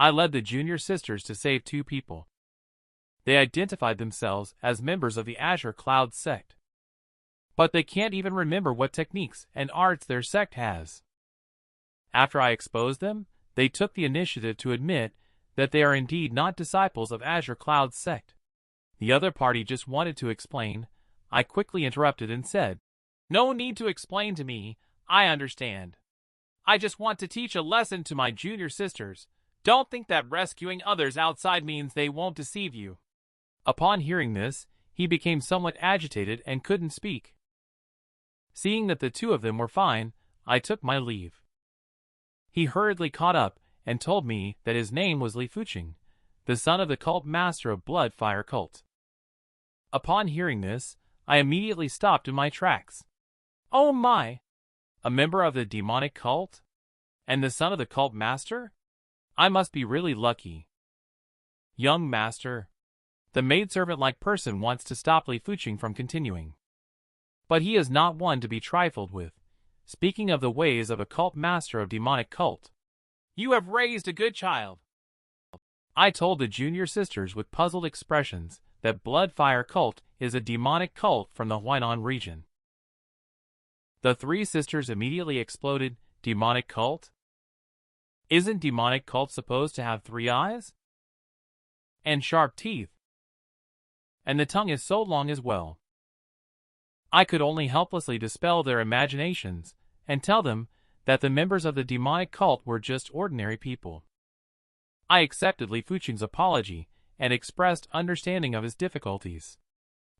I led the junior sisters to save 2 people. They identified themselves as members of the Azure Cloud sect. But they can't even remember what techniques and arts their sect has. After I exposed them, they took the initiative to admit that they are indeed not disciples of Azure Cloud's sect. The other party just wanted to explain. I quickly interrupted and said, "No need to explain to me, I understand. I just want to teach a lesson to my junior sisters. Don't think that rescuing others outside means they won't deceive you." Upon hearing this, he became somewhat agitated and couldn't speak. Seeing that the 2 of them were fine, I took my leave. He hurriedly caught up and told me that his name was Li Fuqing, the son of the cult master of Blood Fire Cult. Upon hearing this, I immediately stopped in my tracks. Oh my! A member of the demonic cult? And the son of the cult master? I must be really lucky. Young master. The maidservant-like person wants to stop Li Fuqing from continuing. But he is not one to be trifled with. Speaking of the ways of a cult master of demonic cult. You have raised a good child. I told the junior sisters with puzzled expressions that Blood Fire Cult is a demonic cult from the Huainan region. The 3 sisters immediately exploded. Demonic cult? Isn't demonic cult supposed to have 3 eyes? And sharp teeth? And the tongue is so long as well. I could only helplessly dispel their imaginations and tell them that the members of the demonic cult were just ordinary people. I accepted Li Fuqing's apology and expressed understanding of his difficulties.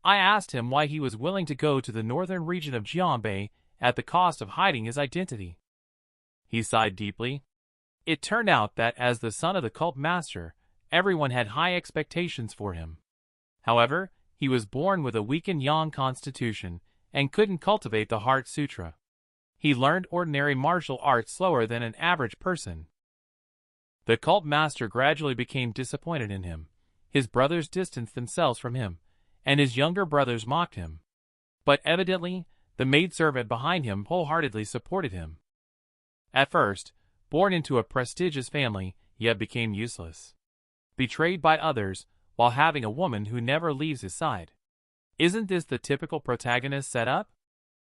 I asked him why he was willing to go to the northern region of Jiangbei at the cost of hiding his identity. He sighed deeply. It turned out that as the son of the cult master, everyone had high expectations for him. However, he was born with a weakened yang constitution and couldn't cultivate the Heart Sutra. He learned ordinary martial arts slower than an average person. The cult master gradually became disappointed in him. His brothers distanced themselves from him, and his younger brothers mocked him. But evidently, the maidservant behind him wholeheartedly supported him. At first, born into a prestigious family, yet became useless. Betrayed by others, while having a woman who never leaves his side. Isn't this the typical protagonist setup?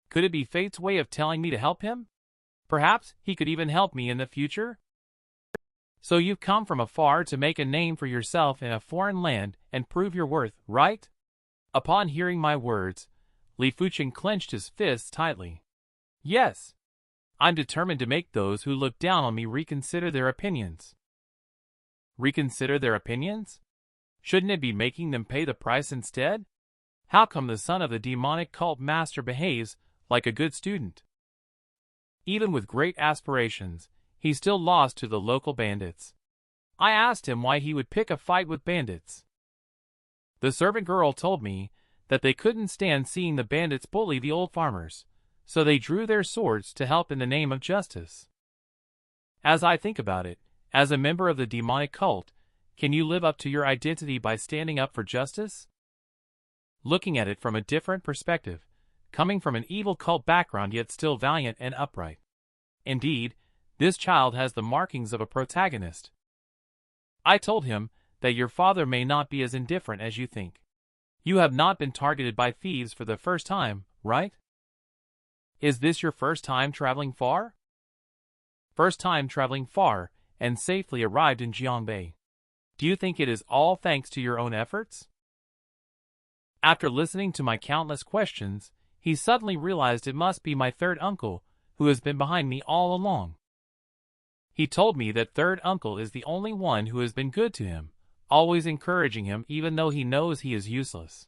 Could it be fate's way of telling me to help him? Perhaps he could even help me in the future? So you've come from afar to make a name for yourself in a foreign land and prove your worth, right? Upon hearing my words, Li Fuqing clenched his fists tightly. Yes. I'm determined to make those who look down on me reconsider their opinions. Reconsider their opinions? Shouldn't it be making them pay the price instead? How come the son of the demonic cult master behaves like a good student? Even with great aspirations, he still lost to the local bandits. I asked him why he would pick a fight with bandits. The servant girl told me that they couldn't stand seeing the bandits bully the old farmers, so they drew their swords to help in the name of justice. As I think about it, as a member of the demonic cult, can you live up to your identity by standing up for justice? Looking at it from a different perspective, coming from an evil cult background yet still valiant and upright. Indeed, this child has the markings of a protagonist. I told him that your father may not be as indifferent as you think. You have not been targeted by thieves for the first time, right? Is this your first time traveling far? First time traveling far, and safely arrived in Jiangbei. Do you think it is all thanks to your own efforts? After listening to my countless questions, he suddenly realized it must be my third uncle, who has been behind me all along. He told me that third uncle is the only one who has been good to him, always encouraging him even though he knows he is useless.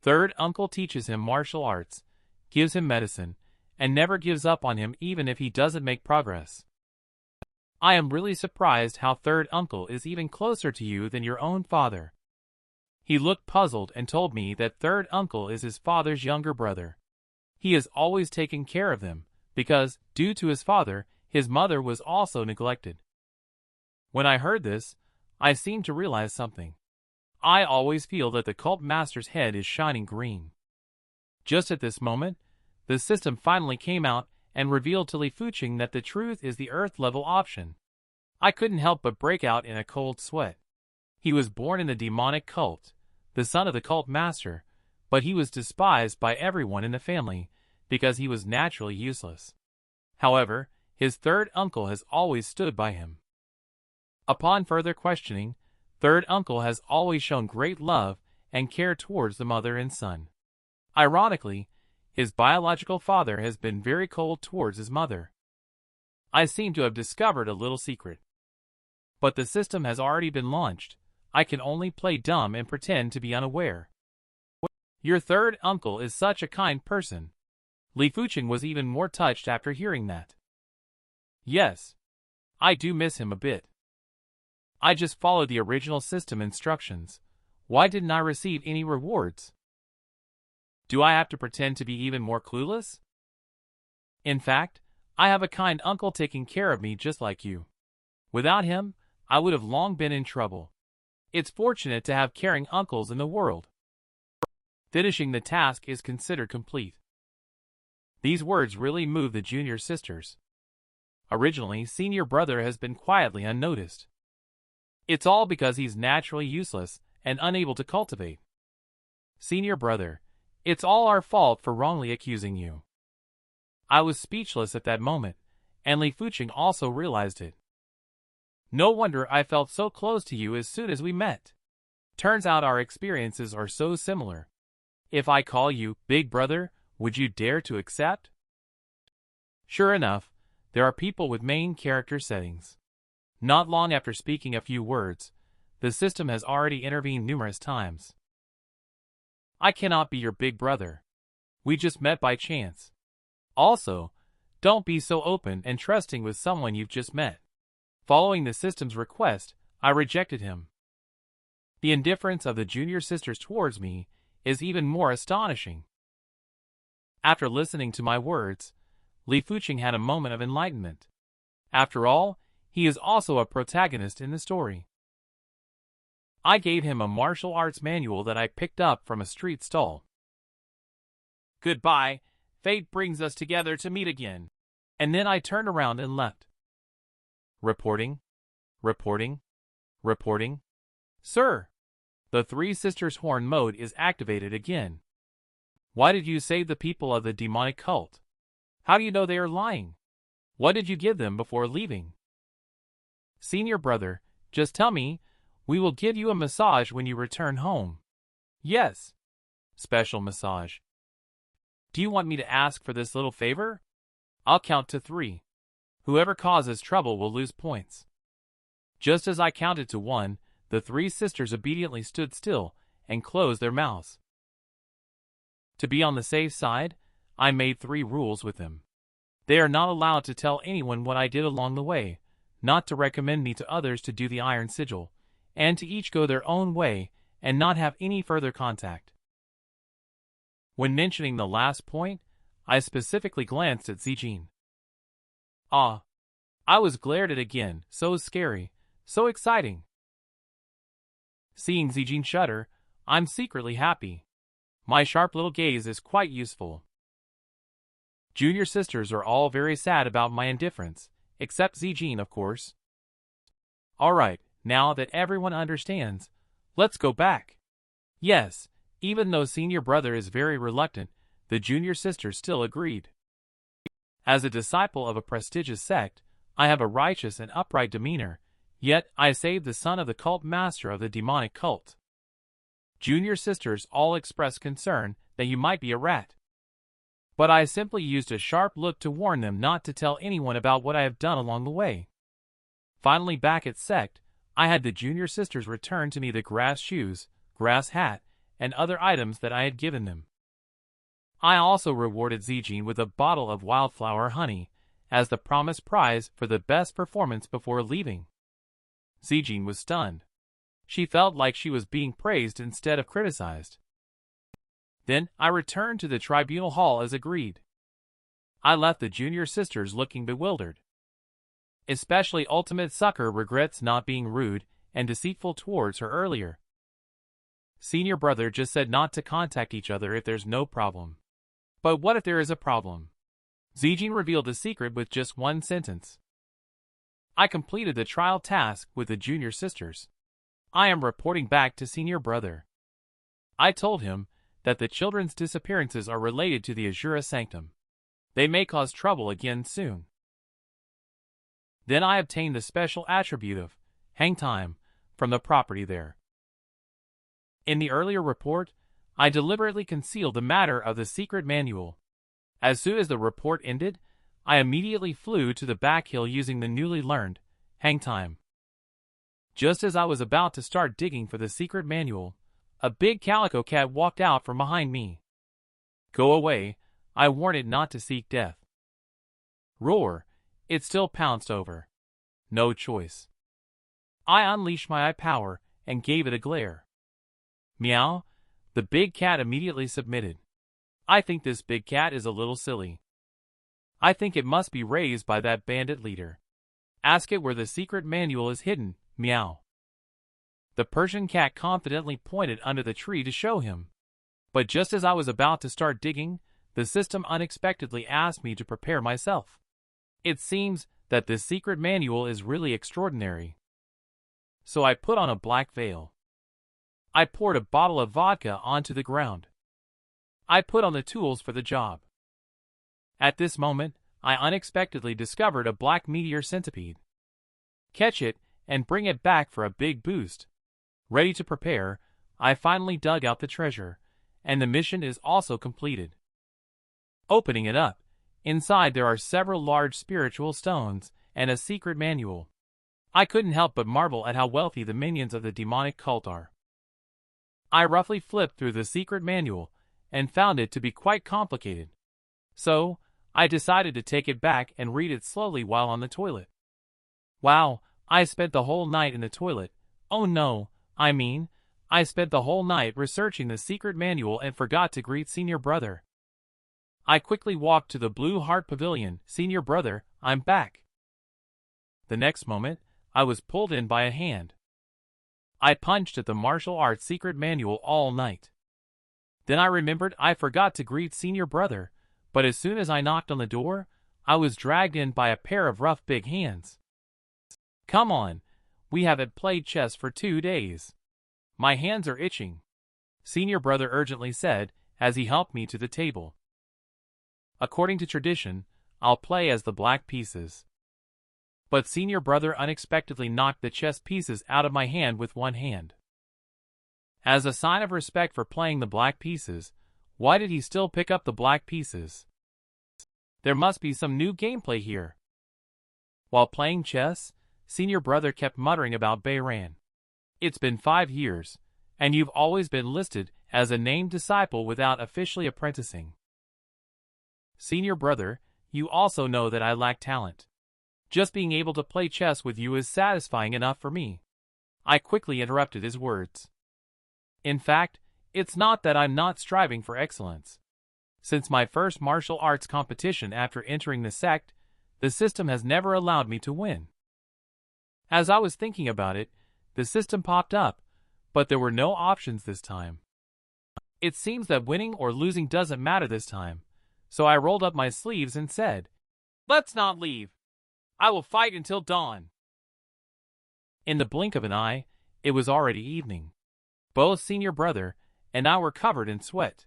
Third uncle teaches him martial arts, gives him medicine, and never gives up on him even if he doesn't make progress. I am really surprised how third uncle is even closer to you than your own father. He looked puzzled and told me that third uncle is his father's younger brother. He has always taken care of them, because, due to his father, his mother was also neglected. When I heard this, I seemed to realize something. I always feel that the cult master's head is shining green. Just at this moment, the system finally came out and revealed to Li Fuqing that the truth is the Earth-level option. I couldn't help but break out in a cold sweat. He was born in the demonic cult, the son of the cult master, but he was despised by everyone in the family because he was naturally useless. However, his third uncle has always stood by him. Upon further questioning, third uncle has always shown great love and care towards the mother and son. Ironically, his biological father has been very cold towards his mother. I seem to have discovered a little secret. But the system has already been launched. I can only play dumb and pretend to be unaware. Your third uncle is such a kind person. Li Fucheng was even more touched after hearing that. Yes, I do miss him a bit. I just followed the original system instructions. Why didn't I receive any rewards? Do I have to pretend to be even more clueless? In fact, I have a kind uncle taking care of me just like you. Without him, I would have long been in trouble. It's fortunate to have caring uncles in the world. Finishing the task is considered complete. These words really move the junior sisters. Originally, senior brother has been quietly unnoticed. It's all because he's naturally useless and unable to cultivate. Senior brother, it's all our fault for wrongly accusing you. I was speechless at that moment, and Li Fucheng also realized it. No wonder I felt so close to you as soon as we met. Turns out our experiences are so similar. If I call you Big Brother, would you dare to accept? Sure enough, there are people with main character settings. Not long after speaking a few words, the system has already intervened numerous times. I cannot be your big brother. We just met by chance. Also, don't be so open and trusting with someone you've just met. Following the system's request, I rejected him. The indifference of the junior sisters towards me is even more astonishing. After listening to my words, Li Fucheng had a moment of enlightenment. After all, he is also a protagonist in the story. I gave him a martial arts manual that I picked up from a street stall. Goodbye, fate brings us together to meet again. And then I turned around and left. Reporting. Sir, the Three Sisters Horn mode is activated again. Why did you save the people of the demonic cult? How do you know they are lying? What did you give them before leaving? Senior brother, just tell me, we will give you a massage when you return home. Yes. Special massage. Do you want me to ask for this little favor? I'll count to 3. Whoever causes trouble will lose points. Just as I counted to 1, the 3 sisters obediently stood still and closed their mouths. To be on the safe side, I made 3 rules with them. They are not allowed to tell anyone what I did along the way, not to recommend me to others to do the iron sigil, and to each go their own way and not have any further contact. When mentioning the last point, I specifically glanced at Zijin. Ah, I was glared at again, so scary, so exciting. Seeing Zijin shudder, I'm secretly happy. My sharp little gaze is quite useful. Junior sisters are all very sad about my indifference, except Zijin, of course. Alright, now that everyone understands, let's go back. Yes, even though senior brother is very reluctant, the junior sister still agreed. As a disciple of a prestigious sect, I have a righteous and upright demeanor, yet I saved the son of the cult master of the demonic cult. Junior sisters all expressed concern that you might be a rat. But I simply used a sharp look to warn them not to tell anyone about what I have done along the way. Finally back at sect, I had the junior sisters return to me the grass shoes, grass hat, and other items that I had given them. I also rewarded Zijin with a bottle of wildflower honey, as the promised prize for the best performance before leaving. Zijin was stunned. She felt like she was being praised instead of criticized. Then I returned to the tribunal hall as agreed. I left the junior sisters looking bewildered. Especially Ultimate Sucker regrets not being rude and deceitful towards her earlier. Senior brother just said not to contact each other if there's no problem. But what if there is a problem? Zijin revealed the secret with just 1 sentence. I completed the trial task with the junior sisters. I am reporting back to senior brother. I told him that the children's disappearances are related to the Azura Sanctum. They may cause trouble again soon. Then I obtained the special attribute of hang time from the property there. In the earlier report, I deliberately concealed the matter of the secret manual. As soon as the report ended, I immediately flew to the back hill using the newly learned hang time. Just as I was about to start digging for the secret manual, a big calico cat walked out from behind me. Go away, I warned it not to seek death. Roar, it still pounced over. No choice. I unleashed my eye power and gave it a glare. Meow, the big cat immediately submitted. I think this big cat is a little silly. I think it must be raised by that bandit leader. Ask it where the secret manual is hidden, meow. The Persian cat confidently pointed under the tree to show him. But just as I was about to start digging, the system unexpectedly asked me to prepare myself. It seems that this secret manual is really extraordinary. So I put on a black veil. I poured a bottle of vodka onto the ground. I put on the tools for the job. At this moment, I unexpectedly discovered a black meteor centipede. Catch it and bring it back for a big boost. Ready to prepare, I finally dug out the treasure, and the mission is also completed. Opening it up, inside there are several large spiritual stones and a secret manual. I couldn't help but marvel at how wealthy the minions of the demonic cult are. I roughly flipped through the secret manual and found it to be quite complicated. So, I decided to take it back and read it slowly while on the toilet. Wow, I spent the whole night in the toilet. Oh no, I spent the whole night researching the secret manual and forgot to greet senior brother. I quickly walked to the Blue Heart Pavilion. Senior brother, I'm back. The next moment, I was pulled in by a hand. I punched at the martial arts secret manual all night. Then I remembered I forgot to greet senior brother, but as soon as I knocked on the door, I was dragged in by a pair of rough big hands. Come on, we haven't played chess for 2 days. My hands are itching, senior brother urgently said as he helped me to the table. According to tradition, I'll play as the black pieces. But senior brother unexpectedly knocked the chess pieces out of my hand with one hand. As a sign of respect for playing the black pieces, why did he still pick up the black pieces? There must be some new gameplay here. While playing chess, senior brother kept muttering about Beiran. It's been 5 years, and you've always been listed as a named disciple without officially apprenticing. Senior brother, you also know that I lack talent. Just being able to play chess with you is satisfying enough for me. I quickly interrupted his words. In fact, it's not that I'm not striving for excellence. Since my first martial arts competition after entering the sect, the system has never allowed me to win. As I was thinking about it, the system popped up, but there were no options this time. It seems that winning or losing doesn't matter this time, so I rolled up my sleeves and said, "Let's not leave. I will fight until dawn." In the blink of an eye, it was already evening. Both senior brother and I were covered in sweat.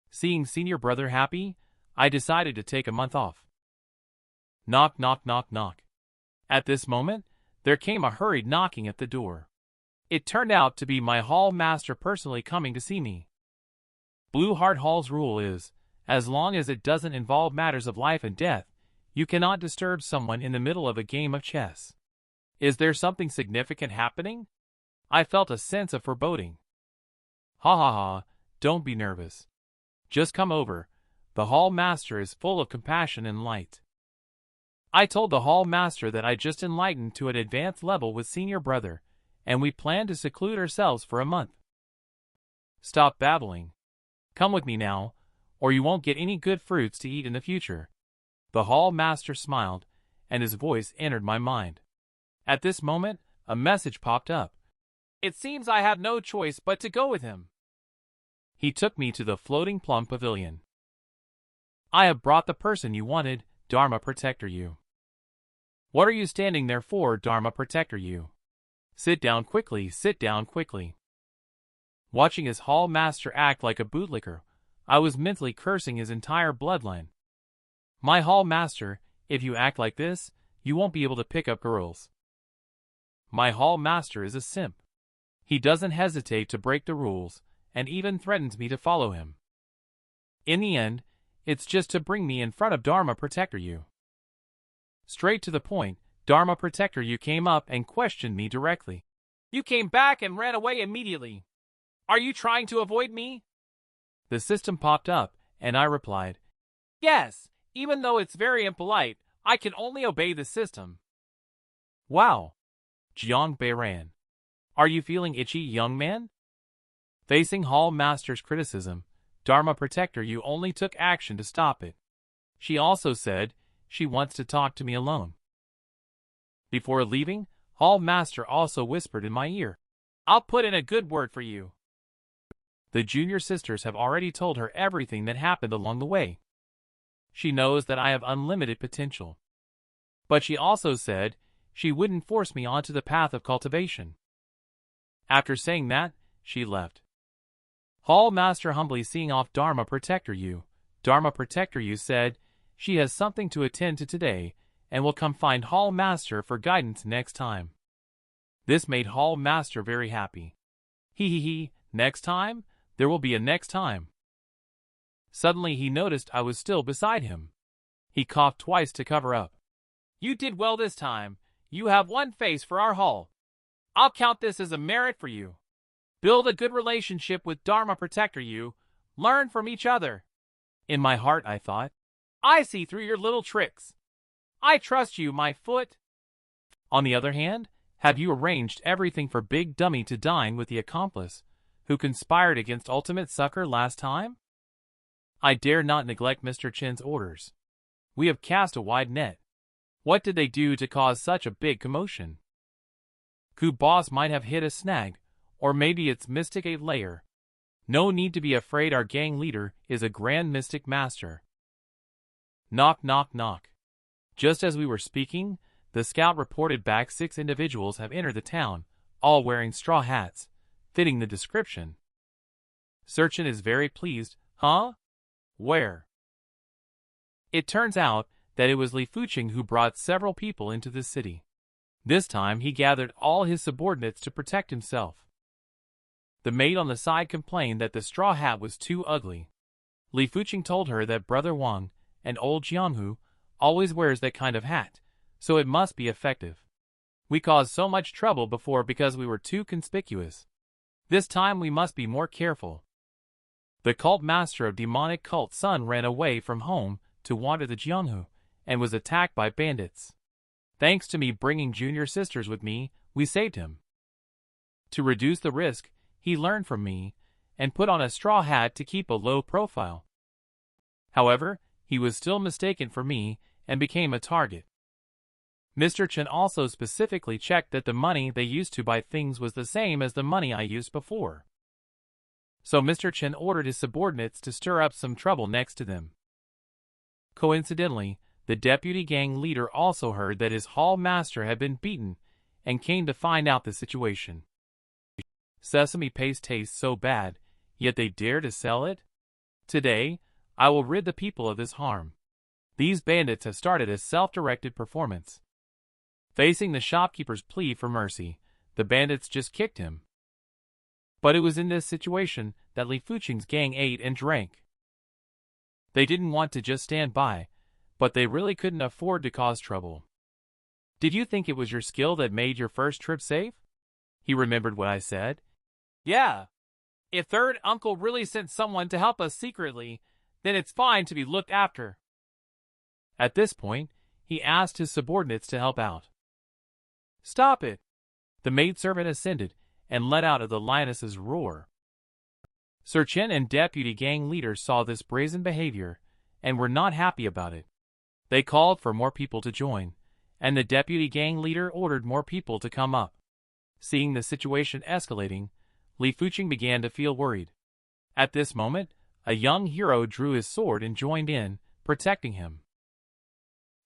Seeing senior brother happy, I decided to take a month off. Knock, knock, knock, knock. At this moment, there came a hurried knocking at the door. It turned out to be my hall master personally coming to see me. Blue Heart Hall's rule is, as long as it doesn't involve matters of life and death, you cannot disturb someone in the middle of a game of chess. Is there something significant happening? I felt a sense of foreboding. Ha ha ha, don't be nervous. Just come over. The hall master is full of compassion and light. I told the hall master that I just enlightened to an advanced level with senior brother, and we plan to seclude ourselves for a month. Stop babbling. Come with me now, or you won't get any good fruits to eat in the future. The hall master smiled, and his voice entered my mind. At this moment, a message popped up. It seems I have no choice but to go with him. He took me to the floating plum pavilion. I have brought the person you wanted, Dharma Protector you. What are you standing there for, Dharma protector you? Sit down quickly, sit down quickly. Watching his hall master act like a bootlicker, I was mentally cursing his entire bloodline. My hall master, if you act like this, you won't be able to pick up girls. My hall master is a simp. He doesn't hesitate to break the rules, and even threatens me to follow him. In the end, it's just to bring me in front of Dharma Protector you. Straight to the point, Dharma Protector you came up and questioned me directly. You came back and ran away immediately. Are you trying to avoid me? The system popped up, and I replied, yes, even though it's very impolite, I can only obey the system. Wow. Jiang Beiran. Are you feeling itchy, young man? Facing Hall Master's criticism, Dharma Protector you only took action to stop it. She also said she wants to talk to me alone. Before leaving, Hall Master also whispered in my ear, I'll put in a good word for you. The junior sisters have already told her everything that happened along the way. She knows that I have unlimited potential. But she also said she wouldn't force me onto the path of cultivation. After saying that, she left. Hall Master humbly seeing off Dharma Protector you. Dharma Protector you said she has something to attend to today and will come find Hall Master for guidance next time. This made Hall Master very happy. He, next time? There will be a next time. Suddenly he noticed I was still beside him. He coughed twice to cover up. You did well this time. You have one face for our hall. I'll count this as a merit for you. Build a good relationship with Dharma Protector you. Learn from each other. In my heart I thought, I see through your little tricks. I trust you, my foot. On the other hand, have you arranged everything for Big Dummy to dine with the accomplice who conspired against Ultimate Sucker last time? I dare not neglect Mr. Chen's orders. We have cast a wide net. What did they do to cause such a big commotion? Ku Boss might have hit a snag, or maybe it's Mystic 8 layer. No need to be afraid, our gang leader is a Grand Mystic Master. Knock, knock, knock. Just as we were speaking, the scout reported back 6 individuals have entered the town, all wearing straw hats, fitting the description. Searchin is very pleased. Huh? Where? It turns out that it was Li Fuqing who brought several people into the city. This time he gathered all his subordinates to protect himself. The maid on the side complained that the straw hat was too ugly. Li Fuqing told her that Brother Wang, an old Jianghu, always wears that kind of hat, so it must be effective. We caused so much trouble before because we were too conspicuous. This time we must be more careful. The cult master of demonic cult Sun ran away from home to wander the Jianghu, and was attacked by bandits. Thanks to me bringing junior sisters with me, we saved him. To reduce the risk, he learned from me, and put on a straw hat to keep a low profile. However, he was still mistaken for me, and became a target. Mr. Chen also specifically checked that the money they used to buy things was the same as the money I used before. So Mr. Chen ordered his subordinates to stir up some trouble next to them. Coincidentally, the deputy gang leader also heard that his hall master had been beaten and came to find out the situation. Sesame paste tastes so bad, yet they dare to sell it? Today, I will rid the people of this harm. These bandits have started a self-directed performance. Facing the shopkeeper's plea for mercy, the bandits just kicked him. But it was in this situation that Li Fuqing's gang ate and drank. They didn't want to just stand by, but they really couldn't afford to cause trouble. Did you think it was your skill that made your first trip safe? He remembered what I said. Yeah. If third uncle really sent someone to help us secretly, then it's fine to be looked after. At this point, he asked his subordinates to help out. Stop it! The maidservant ascended and let out of the lioness's roar. Sir Chen and deputy gang leaders saw this brazen behavior and were not happy about it. They called for more people to join, and the deputy gang leader ordered more people to come up. Seeing the situation escalating, Li Fuqing began to feel worried. At this moment, a young hero drew his sword and joined in, protecting him.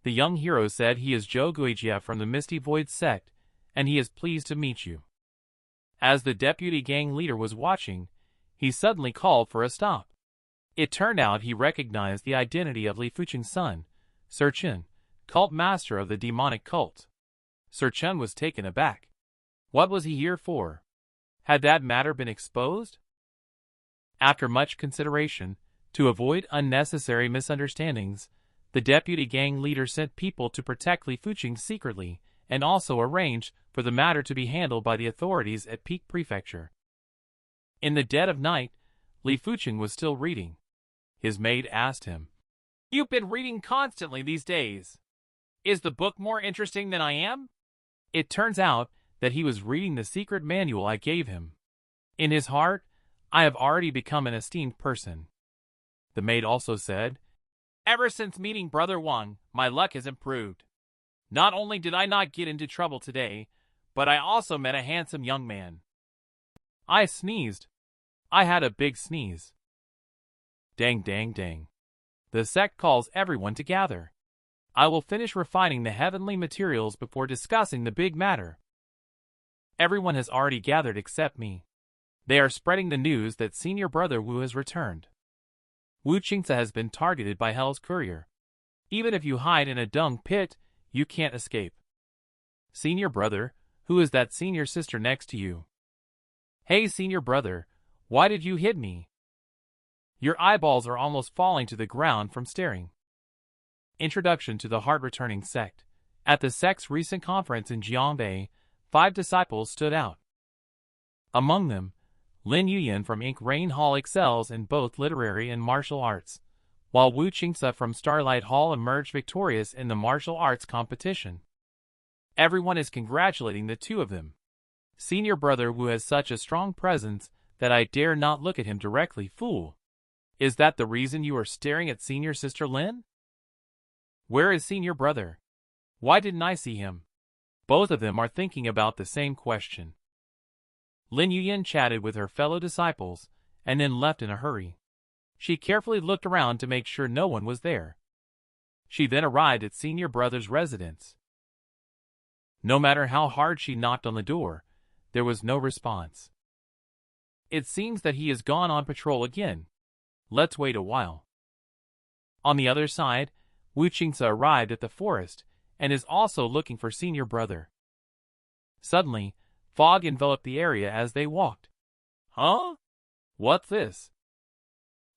The young hero said he is Joguijia from the Misty Void sect, and he is pleased to meet you. As the deputy gang leader was watching, he suddenly called for a stop. It turned out he recognized the identity of Li Fuqing's son, Sir Chen, cult master of the demonic cult. Sir Chen was taken aback. What was he here for? Had that matter been exposed? After much consideration, to avoid unnecessary misunderstandings, the deputy gang leader sent people to protect Li Fuqing secretly, and also arranged for the matter to be handled by the authorities at Peak Prefecture. In the dead of night, Li Fuqing was still reading. His maid asked him, "You've been reading constantly these days. Is the book more interesting than I am?" It turns out that he was reading the secret manual I gave him. In his heart, I have already become an esteemed person. The maid also said, "Ever since meeting Brother Wang, my luck has improved. Not only did I not get into trouble today, but I also met a handsome young man." I sneezed. I had a big sneeze. Dang dang dang. The sect calls everyone to gather. I will finish refining the heavenly materials before discussing the big matter. Everyone has already gathered except me. They are spreading the news that Senior Brother Wu has returned. Wu Qingce has been targeted by Hell's courier. Even if you hide in a dung pit, you can't escape. Senior Brother, who is that senior sister next to you? Hey Senior Brother, why did you hit me? Your eyeballs are almost falling to the ground from staring. Introduction to the Heart-Returning Sect. At the sect's recent conference in Jiangbei, 5 disciples stood out. Among them, Lin Yuyan from Ink Rain Hall excels in both literary and martial arts, while Wu Qingce from Starlight Hall emerged victorious in the martial arts competition. Everyone is congratulating the two of them. Senior Brother Wu has such a strong presence that I dare not look at him directly, fool. Is that the reason you are staring at Senior Sister Lin? Where is Senior Brother? Why didn't I see him? Both of them are thinking about the same question. Lin Yuyan chatted with her fellow disciples, and then left in a hurry. She carefully looked around to make sure no one was there. She then arrived at Senior Brother's residence. No matter how hard she knocked on the door, there was no response. It seems that he has gone on patrol again. Let's wait a while. On the other side, Wu Qingce arrived at the forest and is also looking for Senior Brother. Suddenly, fog enveloped the area as they walked. Huh? What's this?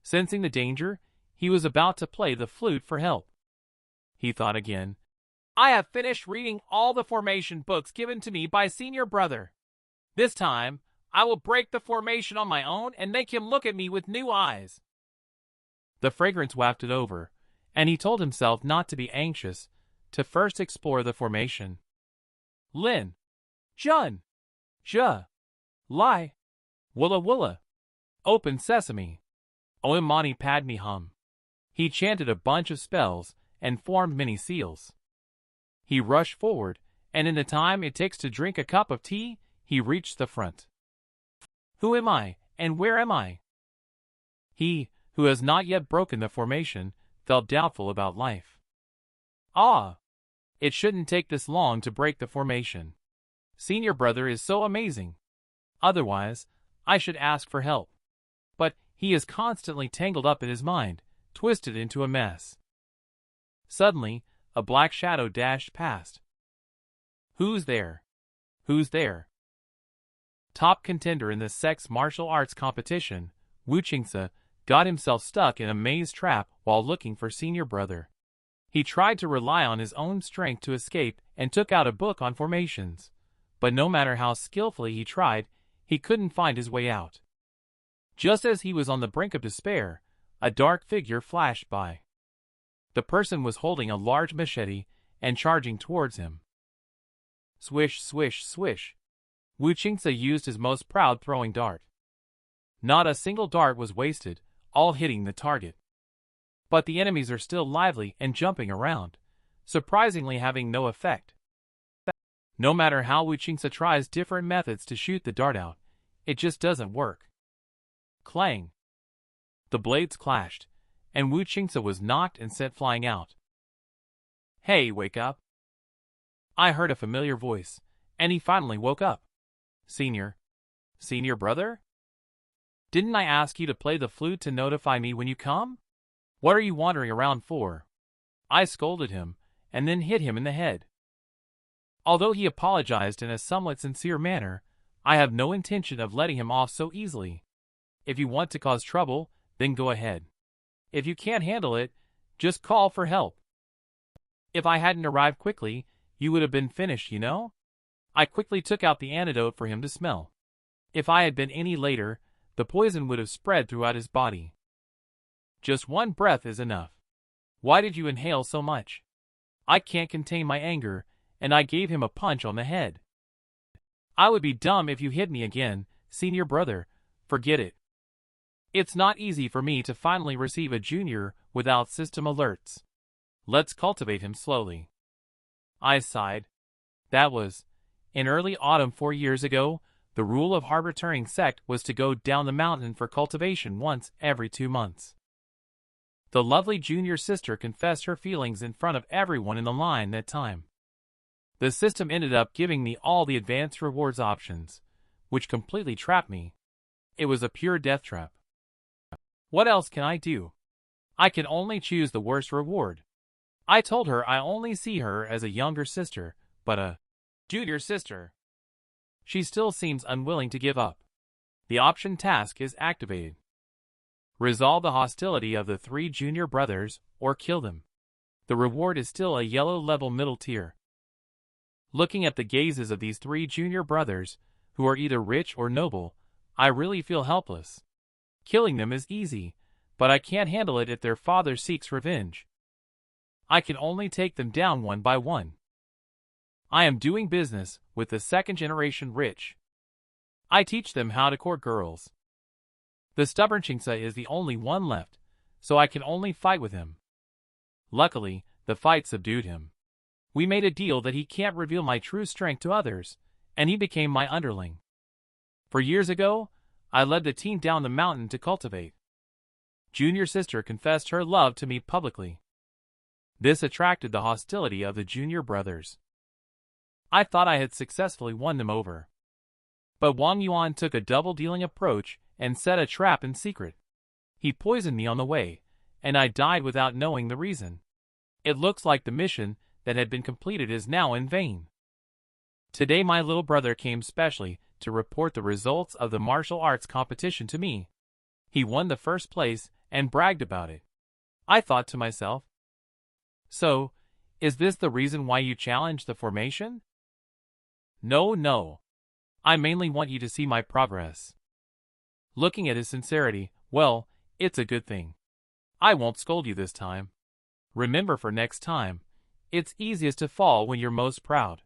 Sensing the danger, he was about to play the flute for help. He thought again. I have finished reading all the formation books given to me by Senior Brother. This time, I will break the formation on my own and make him look at me with new eyes. The fragrance wafted over, and he told himself not to be anxious, to first explore the formation. Lin, Jun, Zhe, Lai, Woola Woola, Open Sesame, Om Mani Padme Hum. He chanted a bunch of spells and formed many seals. He rushed forward, and in the time it takes to drink a cup of tea, he reached the front. Who am I, and where am I? He, who has not yet broken the formation, felt doubtful about life. Ah! It shouldn't take this long to break the formation. Senior Brother is so amazing. Otherwise, I should ask for help. But he is constantly tangled up in his mind, twisted into a mess. Suddenly, a black shadow dashed past. Who's there? Who's there? Top contender in the sect's martial arts competition, Wu Qingce got himself stuck in a maze trap while looking for Senior Brother. He tried to rely on his own strength to escape and took out a book on formations, but no matter how skillfully he tried, he couldn't find his way out. Just as he was on the brink of despair, a dark figure flashed by. The person was holding a large machete and charging towards him. Swish, swish, swish. Wu Qingce used his most proud throwing dart. Not a single dart was wasted, all hitting the target. But the enemies are still lively and jumping around, surprisingly having no effect. No matter how Wu Qingce tries different methods to shoot the dart out, it just doesn't work. Clang! The blades clashed, and Wu Qingce was knocked and sent flying out. Hey, wake up. I heard a familiar voice, and he finally woke up. Senior. Senior brother? Didn't I ask you to play the flute to notify me when you come? What are you wandering around for? I scolded him, and then hit him in the head. Although he apologized in a somewhat sincere manner, I have no intention of letting him off so easily. If you want to cause trouble, then go ahead. If you can't handle it, just call for help. If I hadn't arrived quickly, you would have been finished, you know? I quickly took out the antidote for him to smell. If I had been any later, the poison would have spread throughout his body. Just one breath is enough. Why did you inhale so much? I can't contain my anger, and I gave him a punch on the head. I would be dumb if you hit me again, senior brother. Forget it. It's not easy for me to finally receive a junior without system alerts. Let's cultivate him slowly. I sighed. That was, in early autumn 4 years ago, the rule of harbor-turning sect was to go down the mountain for cultivation once every 2 months. The lovely junior sister confessed her feelings in front of everyone in the line that time. The system ended up giving me all the advanced rewards options, which completely trapped me. It was a pure death trap. What else can I do? I can only choose the worst reward. I told her I only see her as a younger sister, but a junior sister. She still seems unwilling to give up. The option task is activated. Resolve the hostility of the 3 junior brothers, or kill them. The reward is still a yellow level middle tier. Looking at the gazes of these 3 junior brothers, who are either rich or noble, I really feel helpless. Killing them is easy, but I can't handle it if their father seeks revenge. I can only take them down one by one. I am doing business with the 2nd generation rich. I teach them how to court girls. The stubborn xianxia is the only one left, so I can only fight with him. Luckily, the fight subdued him. We made a deal that he can't reveal my true strength to others, and he became my underling. 4 years ago, I led the team down the mountain to cultivate. Junior sister confessed her love to me publicly. This attracted the hostility of the junior brothers. I thought I had successfully won them over. But Wang Yuan took a double-dealing approach and set a trap in secret. He poisoned me on the way, and I died without knowing the reason. It looks like the mission that had been completed is now in vain. Today my little brother came specially to report the results of the martial arts competition to me. He won the 1st place and bragged about it. I thought to myself, so, is this the reason why you challenged the formation? No. I mainly want you to see my progress. Looking at his sincerity, well, it's a good thing. I won't scold you this time. Remember for next time, it's easiest to fall when you're most proud.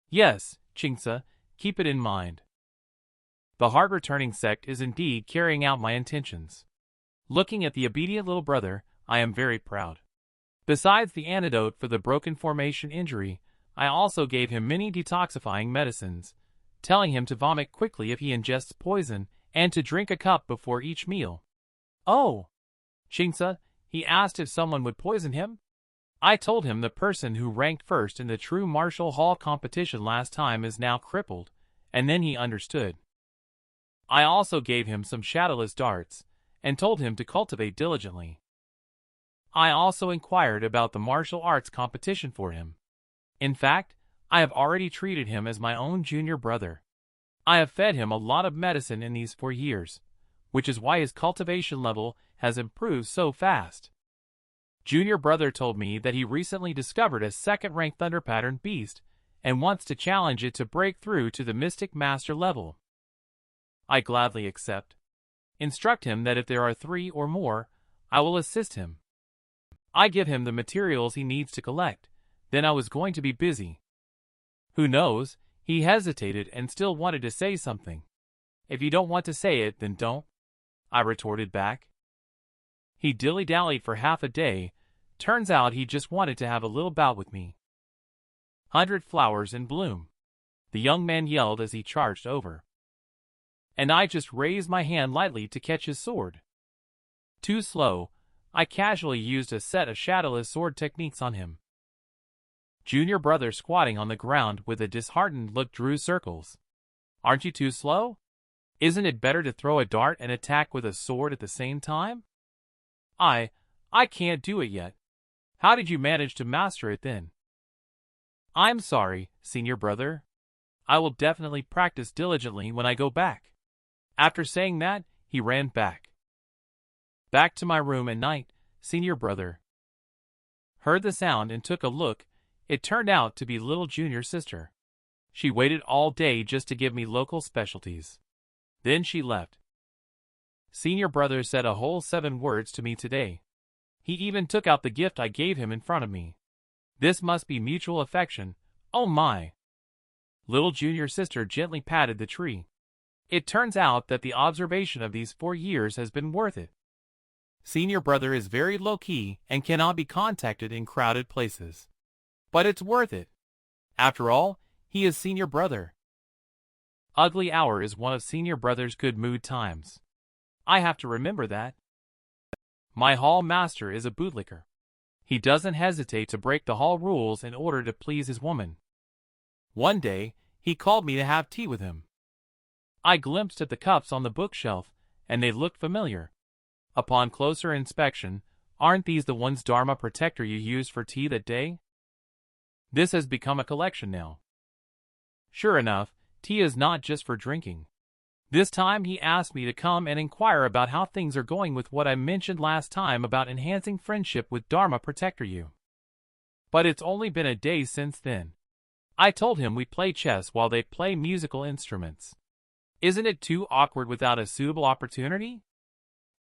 Yes, xianxia, keep it in mind. The hard-returning sect is indeed carrying out my intentions. Looking at the obedient little brother, I am very proud. Besides the antidote for the broken formation injury, I also gave him many detoxifying medicines, telling him to vomit quickly if he ingests poison and to drink a cup before each meal. Oh! xianxia, he asked if someone would poison him? I told him the person who ranked 1st in the true martial hall competition last time is now crippled, and then he understood. I also gave him some shadowless darts, and told him to cultivate diligently. I also inquired about the martial arts competition for him. In fact, I have already treated him as my own junior brother. I have fed him a lot of medicine in these 4 years, which is why his cultivation level has improved so fast. Junior brother told me that he recently discovered a 2nd-ranked thunder pattern beast and wants to challenge it to break through to the mystic master level. I gladly accept. Instruct him that if there are 3 or more, I will assist him. I give him the materials he needs to collect, then I was going to be busy. Who knows, he hesitated and still wanted to say something. If you don't want to say it, then don't, I retorted back. He dilly-dallied for half a day. Turns out he just wanted to have a little bout with me. 100 flowers in bloom, the young man yelled as he charged over. And I just raised my hand lightly to catch his sword. Too slow, I casually used a set of shadowless sword techniques on him. Junior brother squatting on the ground with a disheartened look drew circles. Aren't you too slow? Isn't it better to throw a dart and attack with a sword at the same time? I can't do it yet. How did you manage to master it then? I'm sorry, senior brother. I will definitely practice diligently when I go back. After saying that, he ran back. Back to my room at night, senior brother. Heard the sound and took a look. It turned out to be little junior sister. She waited all day just to give me local specialties. Then she left. Senior brother said a whole 7 words to me today. He even took out the gift I gave him in front of me. This must be mutual affection. Oh my! Little junior sister gently patted the tree. It turns out that the observation of these 4 years has been worth it. Senior brother is very low-key and cannot be contacted in crowded places. But it's worth it. After all, he is senior brother. Ugly hour is one of senior brother's good mood times. I have to remember that. My hall master is a bootlicker. He doesn't hesitate to break the hall rules in order to please his woman. One day, he called me to have tea with him. I glimpsed at the cups on the bookshelf, and they looked familiar. Upon closer inspection, aren't these the ones Dharma Protector you used for tea that day? This has become a collection now. Sure enough, tea is not just for drinking. This time he asked me to come and inquire about how things are going with what I mentioned last time about enhancing friendship with Dharma Protector you. But it's only been a day since then. I told him we play chess while they play musical instruments. Isn't it too awkward without a suitable opportunity?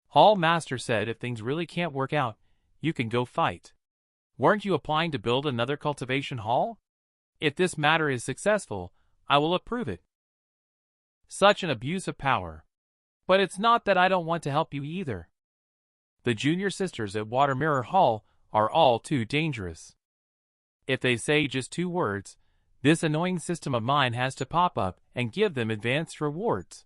Hall Master said if things really can't work out, you can go fight. Weren't you applying to build another cultivation hall? If this matter is successful, I will approve it. Such an abuse of power. But it's not that I don't want to help you either. The junior sisters at Water Mirror Hall are all too dangerous. If they say just 2 words, this annoying system of mine has to pop up and give them advanced rewards.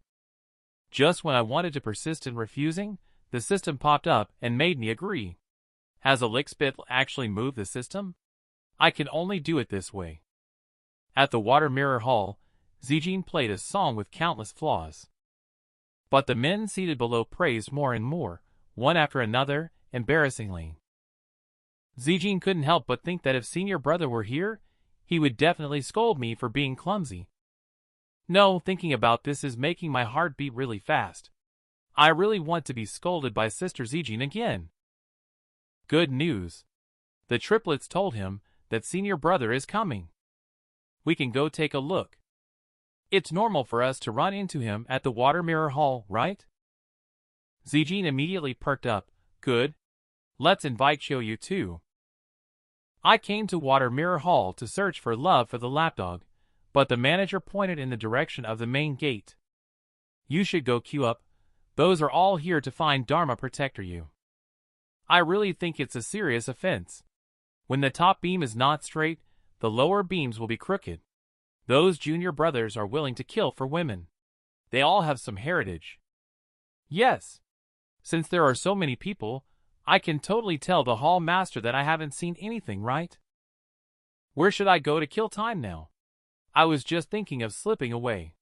Just when I wanted to persist in refusing, the system popped up and made me agree. Has Isekai'd actually moved the system? I can only do it this way. At the Water Mirror Hall, Zijin played a song with countless flaws. But the men seated below praised more and more, one after another, embarrassingly. Zijin couldn't help but think that if senior brother were here, he would definitely scold me for being clumsy. No, thinking about this is making my heart beat really fast. I really want to be scolded by Sister Zijin again. Good news. The triplets told him that senior brother is coming. We can go take a look. It's normal for us to run into him at the Water Mirror Hall, right? Zijin immediately perked up. Good. Let's invite Xiaoyu too. I came to Water Mirror Hall to search for love for the lapdog, but the manager pointed in the direction of the main gate. You should go queue up. Those are all here to find Dharma Protector you. I really think it's a serious offense. When the top beam is not straight, the lower beams will be crooked. Those junior brothers are willing to kill for women. They all have some heritage. Yes. Since there are so many people, I can totally tell the hall master that I haven't seen anything, right? Where should I go to kill time now? I was just thinking of slipping away.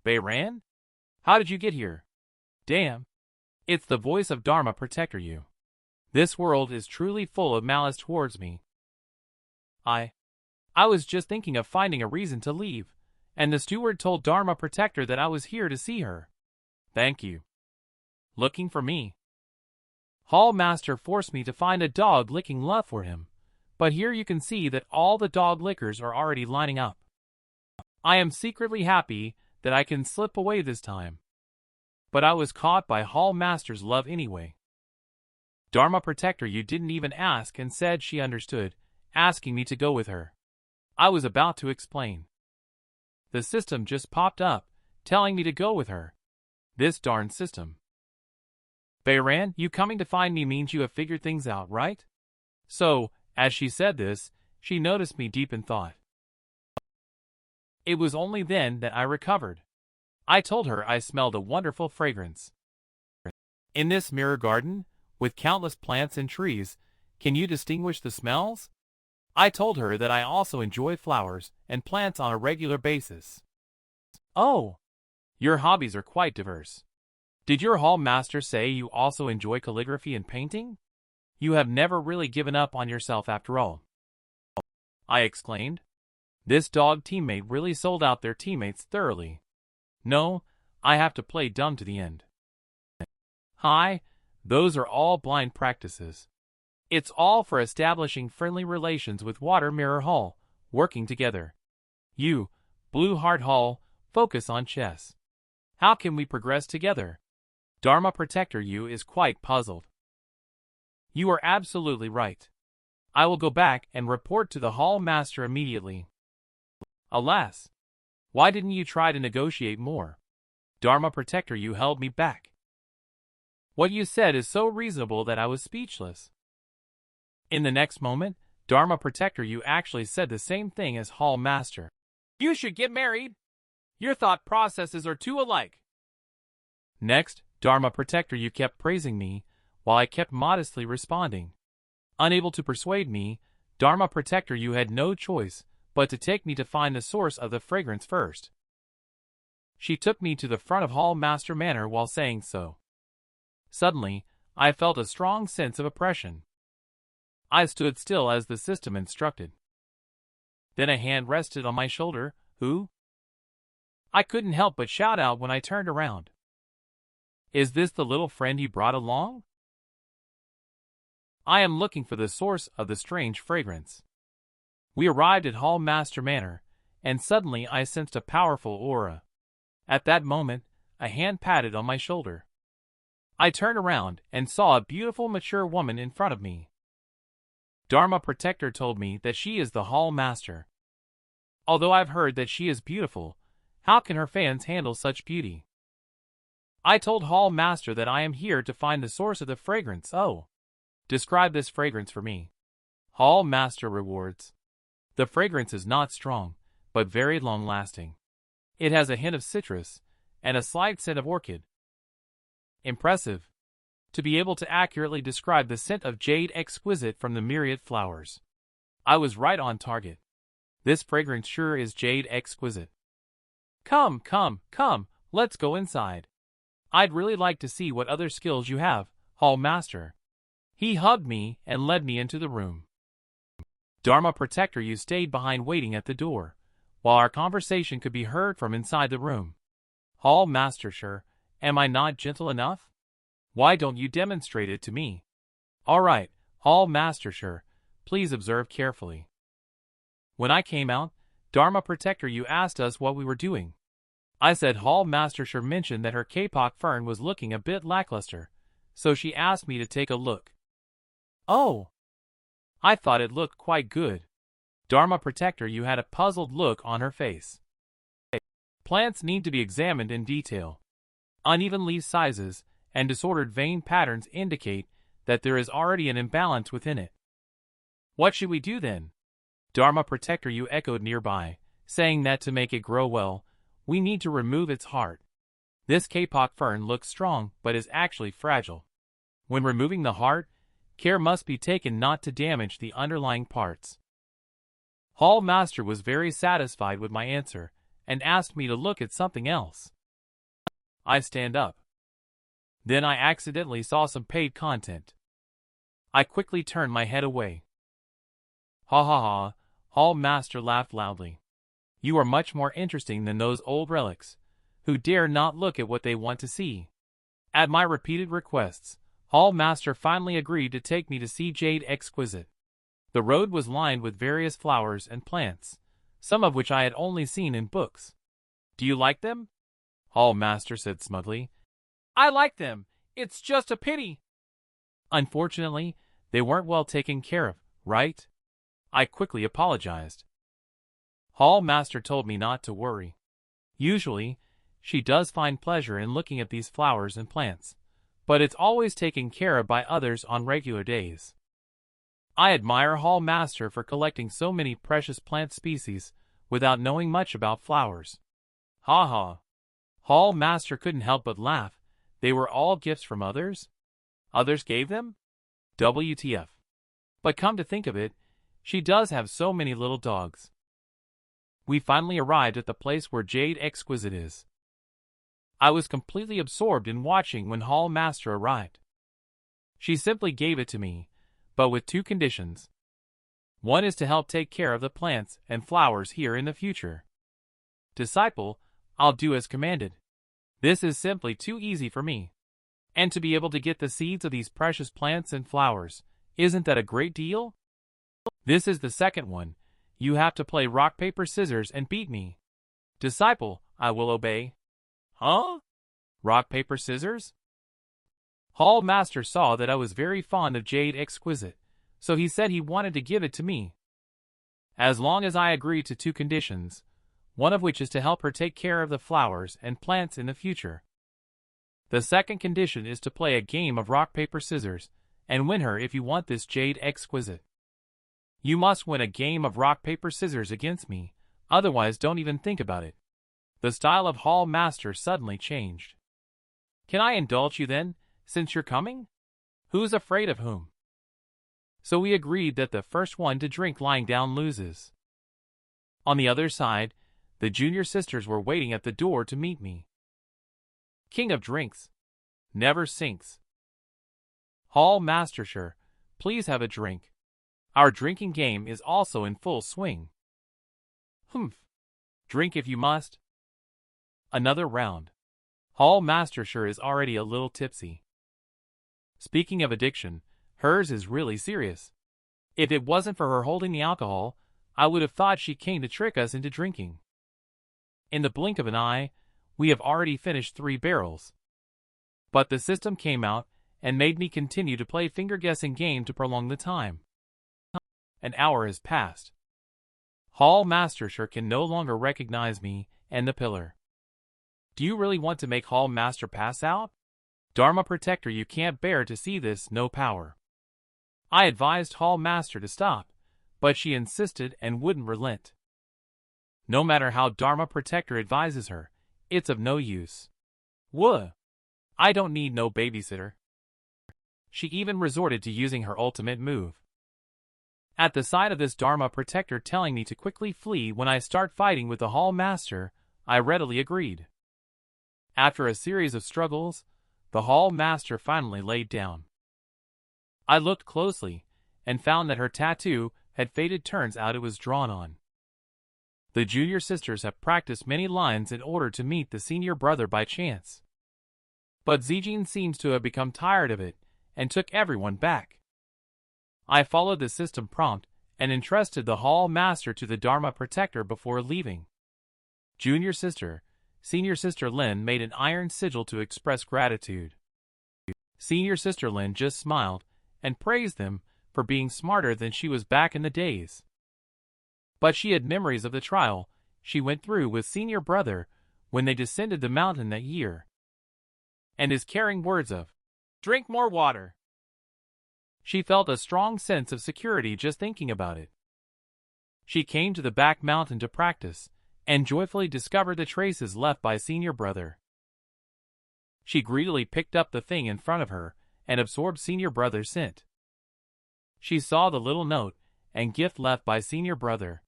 Beiran? How did you get here? Damn. It's the voice of Dharma Protector you. This world is truly full of malice towards me. I was just thinking of finding a reason to leave, and the steward told Dharma Protector that I was here to see her. Thank you. Looking for me. Hall Master forced me to find a dog licking love for him, but here you can see that all the dog lickers are already lining up. I am secretly happy that I can slip away this time. But I was caught by Hall Master's love anyway. Dharma Protector you didn't even ask and said she understood, asking me to go with her. I was about to explain. The system just popped up, telling me to go with her. This darn system. Beiran, you coming to find me means you have figured things out, right? So, as she said this, she noticed me deep in thought. It was only then that I recovered. I told her I smelled a wonderful fragrance. In this mirror garden, with countless plants and trees, can you distinguish the smells? I told her that I also enjoy flowers and plants on a regular basis. Oh, your hobbies are quite diverse. Did your hall master say you also enjoy calligraphy and painting? You have never really given up on yourself after all, I exclaimed. This dog teammate really sold out their teammates thoroughly. No, I have to play dumb to the end. Hi, those are all blind practices. It's all for establishing friendly relations with Water Mirror Hall, working together. You, Blue Heart Hall, focus on chess. How can we progress together? Dharma Protector you is quite puzzled. You are absolutely right. I will go back and report to the Hall Master immediately. Alas, why didn't you try to negotiate more? Dharma Protector you held me back. What you said is so reasonable that I was speechless. In the next moment, Dharma Protector you actually said the same thing as Hall Master. You should get married. Your thought processes are too alike. Next, Dharma Protector you kept praising me, while I kept modestly responding. Unable to persuade me, Dharma Protector you had no choice but to take me to find the source of the fragrance first. She took me to the front of Hall Master Manor while saying so. Suddenly, I felt a strong sense of oppression. I stood still as the system instructed. Then a hand rested on my shoulder. Who? I couldn't help but shout out when I turned around. Is this the little friend you brought along? I am looking for the source of the strange fragrance. We arrived at Hall Master Manor, and suddenly I sensed a powerful aura. At that moment, a hand patted on my shoulder. I turned around and saw a beautiful mature woman in front of me. Dharma Protector told me that she is the Hall Master. Although I've heard that she is beautiful, how can her fans handle such beauty? I told Hall Master that I am here to find the source of the fragrance. Oh, describe this fragrance for me. Hall Master rewards. The fragrance is not strong, but very long-lasting. It has a hint of citrus and a slight scent of orchid. Impressive. To be able to accurately describe the scent of jade exquisite from the myriad flowers. I was right on target. This fragrance sure is jade exquisite. Come, let's go inside. I'd really like to see what other skills you have, Hall Master. He hugged me and led me into the room. Dharma Protector you stayed behind waiting at the door, while our conversation could be heard from inside the room. Hall Master sure, am I not gentle enough? Why don't you demonstrate it to me? All right, Hall Master sure, please observe carefully. When I came out, Dharma Protector you asked us what we were doing. I said Hall Master sure mentioned that her kapok fern was looking a bit lackluster, so she asked me to take a look. Oh, I thought it looked quite good. Dharma Protector you had a puzzled look on her face. Plants need to be examined in detail. Uneven leaf sizes and disordered vein patterns indicate that there is already an imbalance within it. What should we do then? Dharma Protector you echoed nearby, saying that to make it grow well, we need to remove its heart. This kapok fern looks strong but is actually fragile. When removing the heart, care must be taken not to damage the underlying parts. Hall Master was very satisfied with my answer and asked me to look at something else. I stand up. Then I accidentally saw some paid content. I quickly turned my head away. Ha ha ha, Hall Master laughed loudly. You are much more interesting than those old relics, who dare not look at what they want to see. At my repeated requests, Hall Master finally agreed to take me to see Jade Exquisite. The road was lined with various flowers and plants, some of which I had only seen in books. Do you like them? Hall Master said smugly. I like them. It's just a pity. Unfortunately, they weren't well taken care of, right? I quickly apologized. Hall Master told me not to worry. Usually, she does find pleasure in looking at these flowers and plants, but it's always taken care of by others on regular days. I admire Hall Master for collecting so many precious plant species without knowing much about flowers. Ha ha. Hall Master couldn't help but laugh. They were all gifts from others? Others gave them? WTF. But come to think of it, She does have so many little dogs. We finally arrived at the place where Jade Exquisite is. I was completely absorbed in watching when Hall Master arrived. She simply gave it to me, but with two conditions. One is to help take care of the plants and flowers here in the future. Disciple, I'll do as commanded. This is simply too easy for me. And to be able to get the seeds of these precious plants and flowers, isn't that a great deal? This is the second one. You have to play rock, paper, scissors and beat me. Disciple, I will obey. Huh? Rock, paper, scissors? Hall Master saw that I was very fond of Jade Exquisite, so he said he wanted to give it to me. As long as I agreed to two conditions, one of which is to help her take care of the flowers and plants in the future. The second condition is to play a game of rock, paper, scissors, and win her if you want this Jade Exquisite. You must win a game of rock, paper, scissors against me, otherwise don't even think about it. The style of Hall Master suddenly changed. Can I indulge you then, since you're coming? Who's afraid of whom? So we agreed that the first one to drink lying down loses. On the other side, the junior sisters were waiting at the door to meet me. King of drinks. Never sinks. Hall Master, sure, please have a drink. Our drinking game is also in full swing. Humph. Drink if you must. Another round. Hall Master sure is already a little tipsy. Speaking of addiction, hers is really serious. If it wasn't for her holding the alcohol, I would have thought she came to trick us into drinking. In the blink of an eye, we have already finished 3 barrels. But the system came out and made me continue to play finger-guessing game to prolong the time. An hour has passed. Hall Master sure can no longer recognize me and the pillar. Do you really want to make Hall Master pass out? Dharma Protector, you can't bear to see this, no power. I advised Hall Master to stop, but she insisted and wouldn't relent. No matter how Dharma Protector advises her, it's of no use. Wuh! I don't need no babysitter. She even resorted to using her ultimate move. At the sight of this Dharma Protector telling me to quickly flee when I start fighting with the Hall Master, I readily agreed. After a series of struggles, the Hall Master finally laid down. I looked closely and found that her tattoo had faded. Turns out it was drawn on. The junior sisters have practiced many lines in order to meet the senior brother by chance. But Zijin seems to have become tired of it and took everyone back. I followed the system prompt and entrusted the Hall Master to the Dharma Protector before leaving. Junior sister, Senior Sister Lin made an iron sigil to express gratitude. Senior Sister Lin just smiled and praised them for being smarter than she was back in the days. But she had memories of the trial she went through with Senior Brother when they descended the mountain that year, and his caring words of, "Drink more water." She felt a strong sense of security just thinking about it. She came to the back mountain to practice, and joyfully discovered the traces left by Senior Brother. She greedily picked up the thing in front of her and absorbed Senior Brother's scent. She saw the little note and gift left by Senior Brother.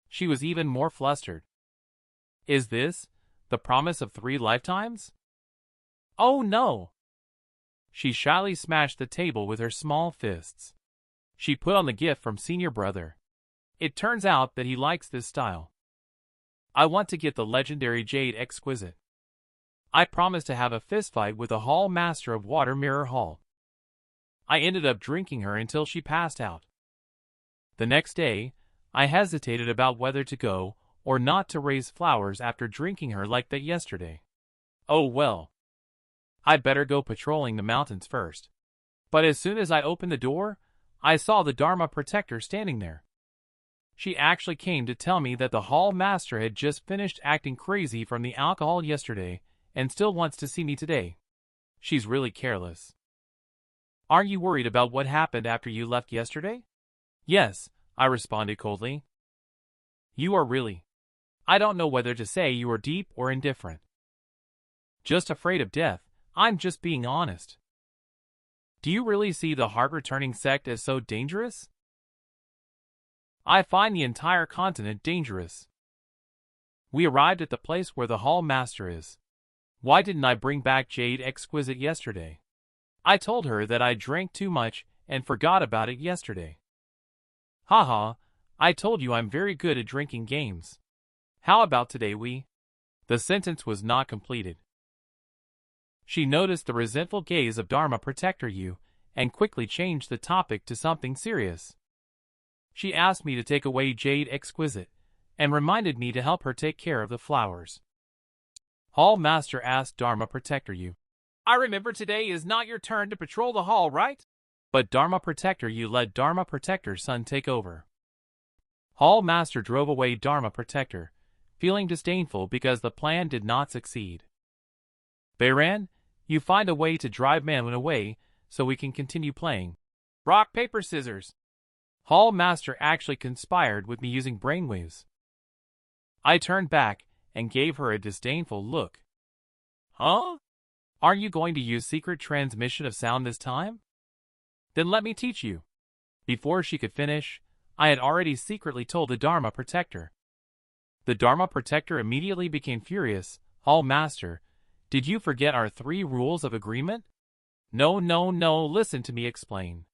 She was even more flustered. Is this the promise of 3 lifetimes? Oh no! She shyly smashed the table with her small fists. She put on the gift from Senior Brother. It turns out that he likes this style. I want to get the legendary Jade Exquisite. I promised to have a fistfight with the Hall Master of Water Mirror Hall. I ended up drinking her until she passed out. The next day, I hesitated about whether to go or not to raise flowers after drinking her like that yesterday. Oh well. I'd better go patrolling the mountains first. But as soon as I opened the door, I saw the Dharma Protector standing there. She actually came to tell me that the Hall Master had just finished acting crazy from the alcohol yesterday and still wants to see me today. She's really careless. Aren't you worried about what happened after you left yesterday? Yes, I responded coldly. You are really. I don't know whether to say you are deep or indifferent. Just afraid of death. I'm just being honest. Do you really see the heart-returning sect as so dangerous? I find the entire continent dangerous. We arrived at the place where the hall master is. Why didn't I bring back Jade Exquisite yesterday? I told her that I drank too much and forgot about it yesterday. Haha, I told you I'm very good at drinking games. How about today we? The sentence was not completed. She noticed the resentful gaze of Dharma Protector Yu and quickly changed the topic to something serious. She asked me to take away Jade Exquisite and reminded me to help her take care of the flowers. Hall Master asked Dharma Protector Yu, I remember today is not your turn to patrol the hall, right? But Dharma Protector Yu let Dharma Protector's son take over. Hall Master drove away Dharma Protector, feeling disdainful because the plan did not succeed. Beiran, you find a way to drive Manhwa away so we can continue playing. Rock, paper, scissors. Hall Master actually conspired with me using brainwaves. I turned back and gave her a disdainful look. Huh? Aren't you going to use secret transmission of sound this time? Then let me teach you. Before she could finish, I had already secretly told the Dharma Protector. The Dharma Protector immediately became furious. Hall Master, did you forget our 3 rules of agreement? No, listen to me explain.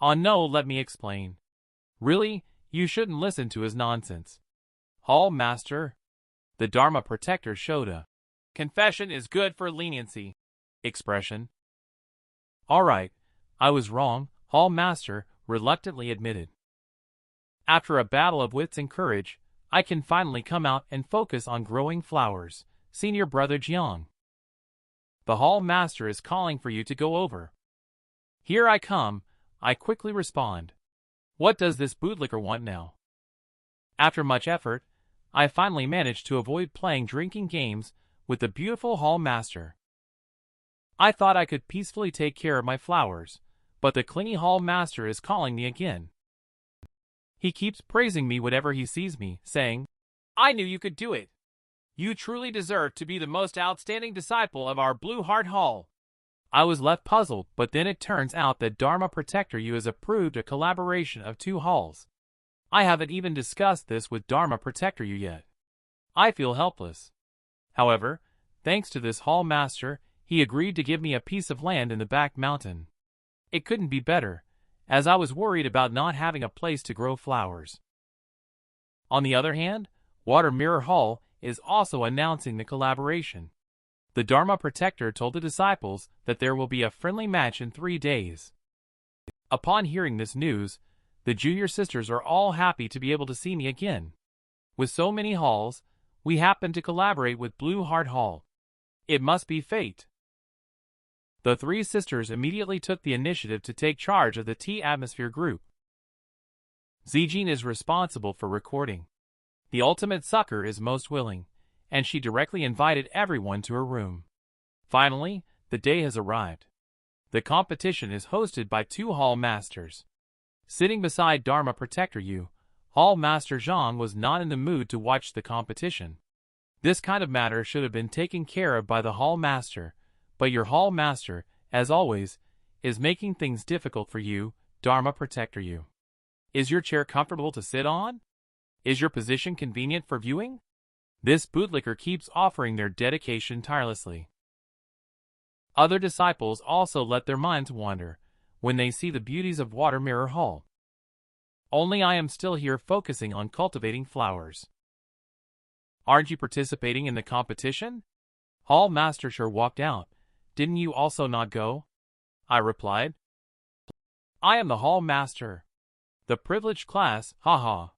No, let me explain. Really, you shouldn't listen to his nonsense. Hall Master. The Dharma Protector showed a confession is good for leniency expression. Alright, I was wrong, Hall Master reluctantly admitted. After a battle of wits and courage, I can finally come out and focus on growing flowers, Senior Brother Jiang. The Hall Master is calling for you to go over. Here I come, I quickly respond. What does this bootlicker want now? After much effort, I finally managed to avoid playing drinking games with the beautiful Hall Master. I thought I could peacefully take care of my flowers, but the clingy Hall Master is calling me again. He keeps praising me whenever he sees me, saying, I knew you could do it. You truly deserve to be the most outstanding disciple of our Blue Heart Hall. I was left puzzled, but then it turns out that Dharma Protector Yu has approved a collaboration of 2 halls. I haven't even discussed this with Dharma Protector Yu yet. I feel helpless. However, thanks to this Hall Master, he agreed to give me a piece of land in the back mountain. It couldn't be better, as I was worried about not having a place to grow flowers. On the other hand, Water Mirror Hall is also announcing the collaboration. The Dharma Protector told the disciples that there will be a friendly match in 3 days. Upon hearing this news, the junior sisters are all happy to be able to see me again. With so many halls, we happen to collaborate with Blue Heart Hall. It must be fate. The 3 sisters immediately took the initiative to take charge of the T-Atmosphere group. Zijin is responsible for recording. The ultimate sucker is most willing, and she directly invited everyone to her room. Finally, the day has arrived. The competition is hosted by 2 Hall Masters. Sitting beside Dharma Protector Yu, Hall Master Zhang was not in the mood to watch the competition. This kind of matter should have been taken care of by the Hall Master, but your Hall Master, as always, is making things difficult for you, Dharma Protector Yu. Is your chair comfortable to sit on? Is your position convenient for viewing? This bootlicker keeps offering their dedication tirelessly. Other disciples also let their minds wander when they see the beauties of Water Mirror Hall. Only I am still here focusing on cultivating flowers. Aren't you participating in the competition? Hall Master sure walked out. Didn't you also not go? I replied. I am the Hall Master. The privileged class, haha.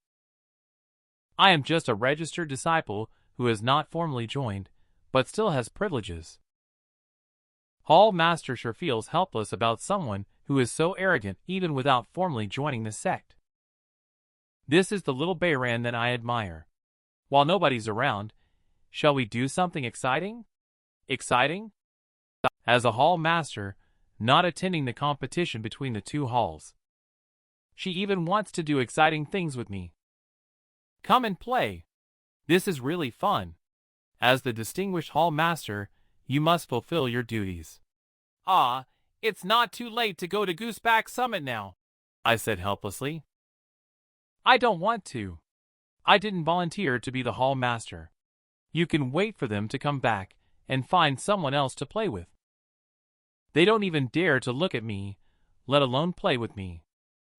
I am just a registered disciple who has not formally joined, but still has privileges. Hall Master sure feels helpless about someone who is so arrogant even without formally joining the sect. This is the little Beiran that I admire. While nobody's around, shall we do something exciting? Exciting? As a Hall Master, not attending the competition between the 2 halls. She even wants to do exciting things with me. Come and play. This is really fun. As the distinguished Hall Master, you must fulfill your duties. It's not too late to go to Gooseback Summit now, I said helplessly. I don't want to. I didn't volunteer to be the hall master. You can wait for them to come back and find someone else to play with. They don't even dare to look at me, let alone play with me.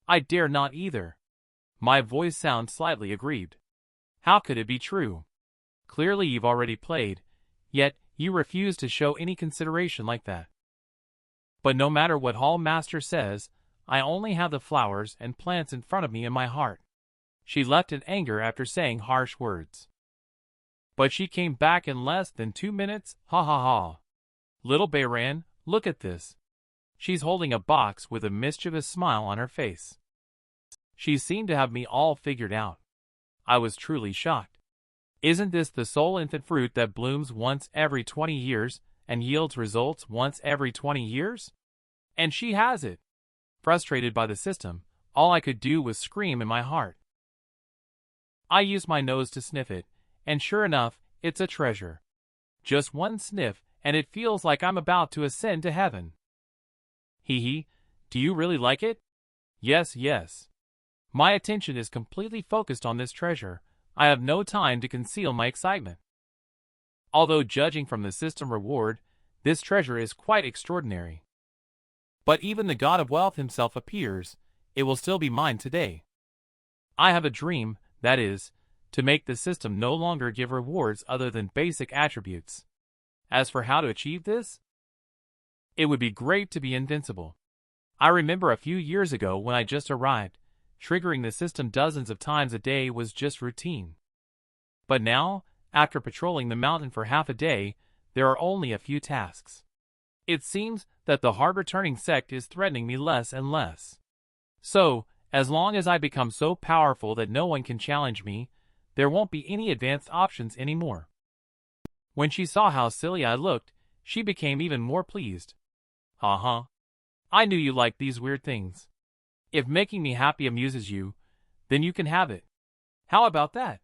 I dare not either. My voice sounds slightly aggrieved. How could it be true? Clearly you've already played, yet you refuse to show any consideration like that. But no matter what hall master says, I only have the flowers and plants in front of me in my heart. She left in anger after saying harsh words. But she came back in less than 2 minutes, ha ha ha. Little Beiran, look at this. She's holding a box with a mischievous smile on her face. She seemed to have me all figured out. I was truly shocked. Isn't this the sole infant fruit that blooms once every 20 years and yields results once every 20 years? And she has it. Frustrated by the system, all I could do was scream in my heart. I used my nose to sniff it, and sure enough, it's a treasure. Just one sniff, and it feels like I'm about to ascend to heaven. Hee hee, do you really like it? Yes, yes. My attention is completely focused on this treasure. I have no time to conceal my excitement. Although judging from the system reward, this treasure is quite extraordinary. But even the god of wealth himself appears, it will still be mine today. I have a dream, that is, to make the system no longer give rewards other than basic attributes. As for how to achieve this, it would be great to be invincible. I remember a few years ago when I just arrived, triggering the system dozens of times a day was just routine. But now, after patrolling the mountain for half a day, there are only a few tasks. It seems that the hard-returning sect is threatening me less and less. So, as long as I become so powerful that no one can challenge me, there won't be any advanced options anymore. When she saw how silly I looked, she became even more pleased. Uh-huh. I knew you liked these weird things. If making me happy amuses you, then you can have it. How about that?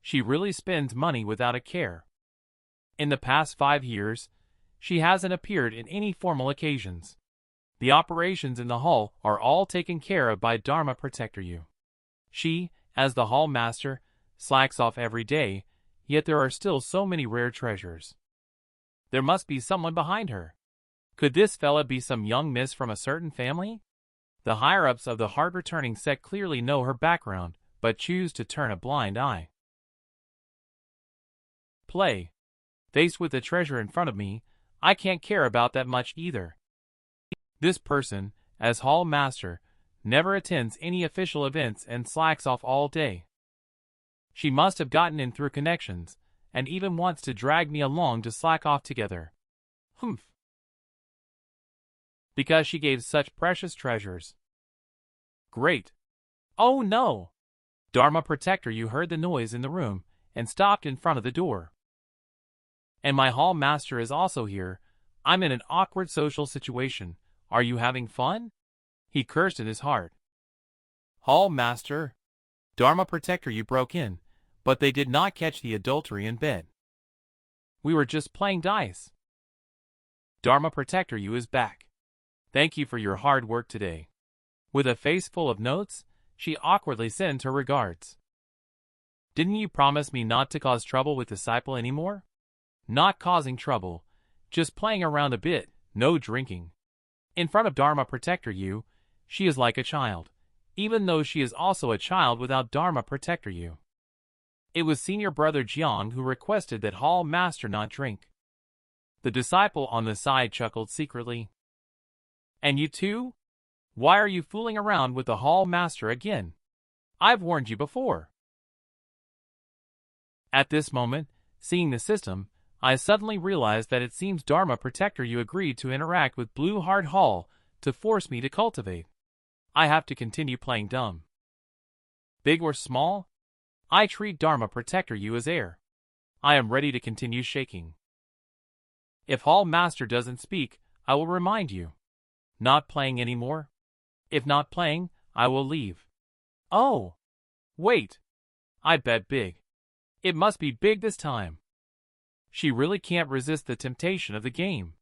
She really spends money without a care. In the past 5 years, she hasn't appeared in any formal occasions. The operations in the hall are all taken care of by Dharma Protector You. She, as the hall master, slacks off every day, yet there are still so many rare treasures. There must be someone behind her. Could this fella be some young miss from a certain family? The higher-ups of the hard-returning sect clearly know her background, but choose to turn a blind eye. Play. Faced with the treasure in front of me, I can't care about that much either. This person, as hall master, never attends any official events and slacks off all day. She must have gotten in through connections, and even wants to drag me along to slack off together. Humph. Because she gave such precious treasures. Great. Oh no! Dharma Protector You heard the noise in the room, and stopped in front of the door. And my hall master is also here. I'm in an awkward social situation. Are you having fun? He cursed in his heart. Hall master. Dharma Protector You broke in, but they did not catch the adultery in bed. We were just playing dice. Dharma Protector You is back. Thank you for your hard work today. With a face full of notes, she awkwardly sent her regards. Didn't you promise me not to cause trouble with Disciple anymore? Not causing trouble, just playing around a bit, no drinking. In front of Dharma Protector You, she is like a child, even though she is also a child without Dharma Protector You. It was senior brother Jiang who requested that hall master not drink. The disciple on the side chuckled secretly. And you too? Why are you fooling around with the hall master again? I've warned you before. At this moment, seeing the system, I suddenly realized that it seems Dharma Protector You agreed to interact with Blue Heart Hall to force me to cultivate. I have to continue playing dumb. Big or small, I treat Dharma Protector You as heir. I am ready to continue shaking. If Hall Master doesn't speak, I will remind you. Not playing anymore? If not playing, I will leave. Oh! Wait! I bet big. It must be big this time. She really can't resist the temptation of the game.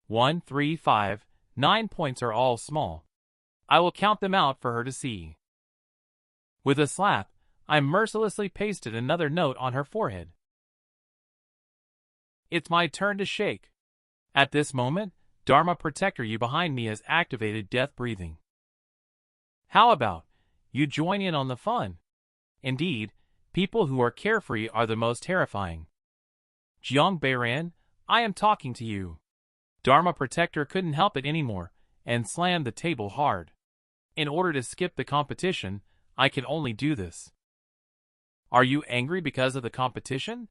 1, 3, 5, 9 points are all small. I will count them out for her to see. With a slap, I mercilessly pasted another note on her forehead. It's my turn to shake. At this moment, Dharma Protector You behind me has activated death breathing. How about you join in on the fun? Indeed, people who are carefree are the most terrifying. Jiang Beiran, I am talking to you. Dharma Protector couldn't help it anymore and slammed the table hard. In order to skip the competition, I can only do this. Are you angry because of the competition?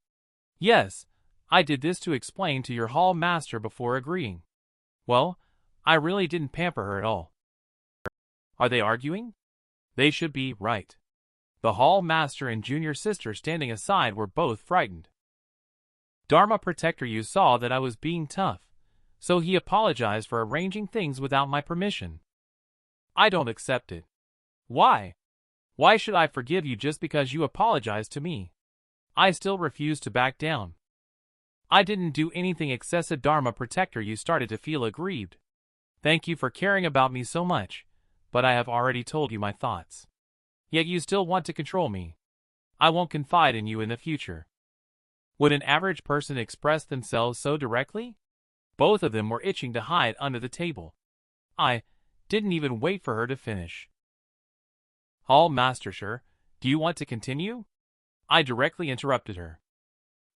Yes, I did this to explain to your hall master before agreeing. Well, I really didn't pamper her at all. Are they arguing? They should be, right. The hall master and junior sister standing aside were both frightened. Dharma Protector You saw that I was being tough, so he apologized for arranging things without my permission. I don't accept it. Why? Why should I forgive you just because you apologized to me? I still refuse to back down. I didn't do anything excessive. Dharma Protector You started to feel aggrieved. Thank you for caring about me so much, but I have already told you my thoughts. Yet you still want to control me. I won't confide in you in the future. Would an average person express themselves so directly? Both of them were itching to hide under the table. I didn't even wait for her to finish. Hall Master, sure, do you want to continue? I directly interrupted her.